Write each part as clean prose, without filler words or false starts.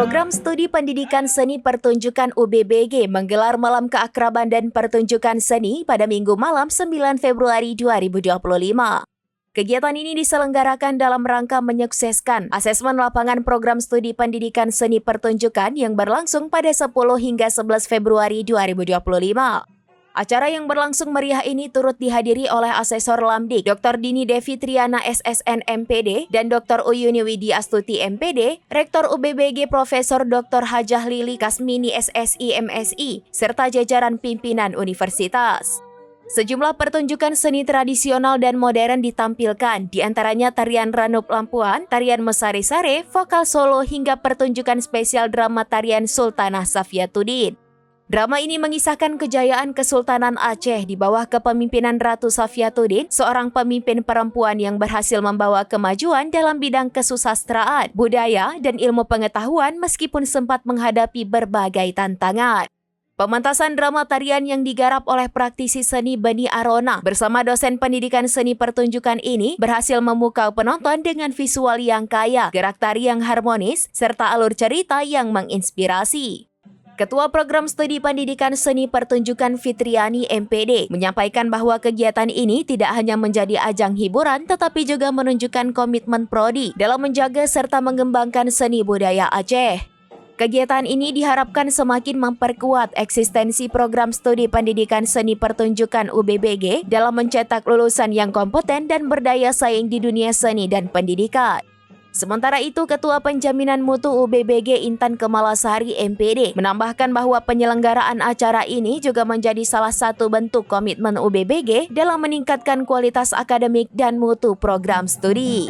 Program Studi Pendidikan Seni Pertunjukan UBBG menggelar Malam Keakraban dan Pertunjukan Seni pada Minggu malam 9 Februari 2025. Kegiatan ini diselenggarakan dalam rangka menyukseskan asesmen lapangan program studi pendidikan seni pertunjukan yang berlangsung pada 10 hingga 11 Februari 2025. Acara yang berlangsung meriah ini turut dihadiri oleh Asesor Lamdik, Dr. Dini Devi Triana SSN MPD, dan Dr. Uyuni Widya Astuti MPD, Rektor UBBG Profesor Dr. Hajah Lili Kasmini SSI MSI, serta jajaran pimpinan universitas. Sejumlah pertunjukan seni tradisional dan modern ditampilkan, di antaranya tarian Ranup Lampuan, tarian Mesari Sare, vokal solo, hingga pertunjukan spesial drama tarian Sultanah Safiatuddin. Drama ini mengisahkan kejayaan Kesultanan Aceh di bawah kepemimpinan Ratu Safiatuddin, seorang pemimpin perempuan yang berhasil membawa kemajuan dalam bidang kesusastraan, budaya, dan ilmu pengetahuan meskipun sempat menghadapi berbagai tantangan. Pementasan drama tarian yang digarap oleh praktisi seni Beni Arona bersama dosen pendidikan seni pertunjukan ini berhasil memukau penonton dengan visual yang kaya, gerak tari yang harmonis, serta alur cerita yang menginspirasi. Ketua Program Studi Pendidikan Seni Pertunjukan Fitriani MPD menyampaikan bahwa kegiatan ini tidak hanya menjadi ajang hiburan tetapi juga menunjukkan komitmen prodi dalam menjaga serta mengembangkan seni budaya Aceh. Kegiatan ini diharapkan semakin memperkuat eksistensi Program Studi Pendidikan Seni Pertunjukan UBBG dalam mencetak lulusan yang kompeten dan berdaya saing di dunia seni dan pendidikan. Sementara itu, Ketua Penjaminan Mutu UBBG Intan Kemalasari MPD menambahkan bahwa penyelenggaraan acara ini juga menjadi salah satu bentuk komitmen UBBG dalam meningkatkan kualitas akademik dan mutu program studi.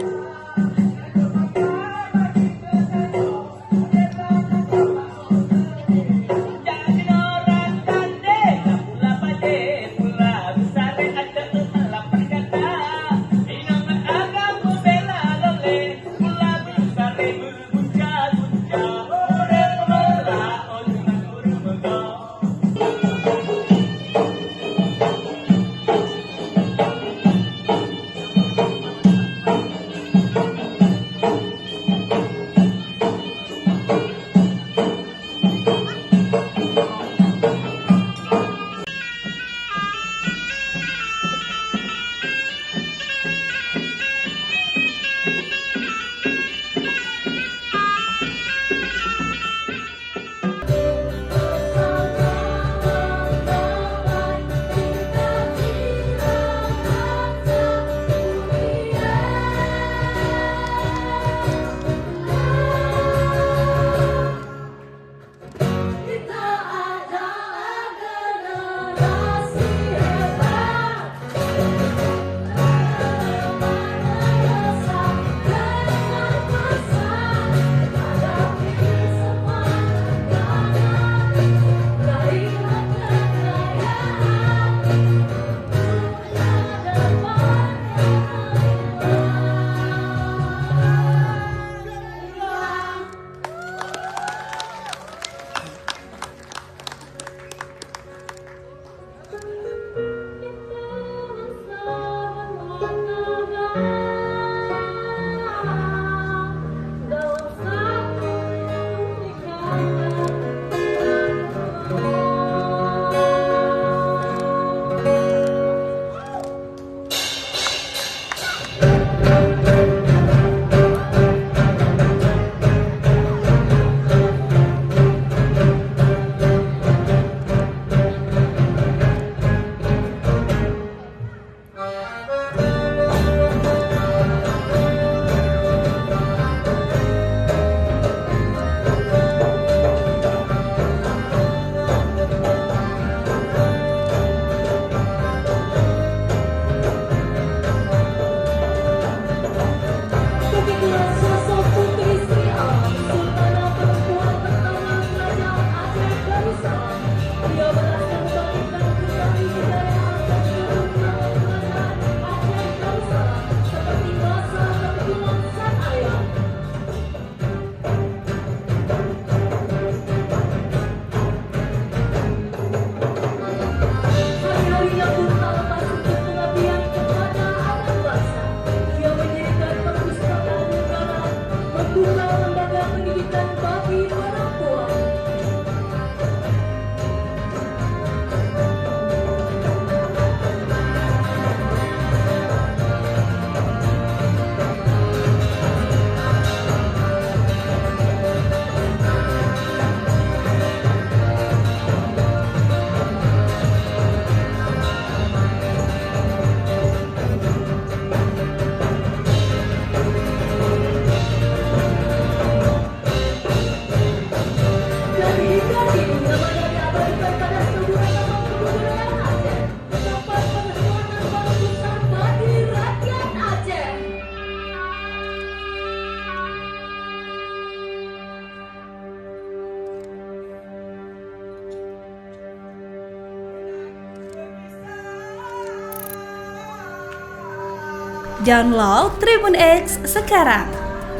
Download Tribun X sekarang.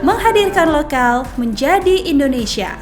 Menghadirkan lokal menjadi Indonesia.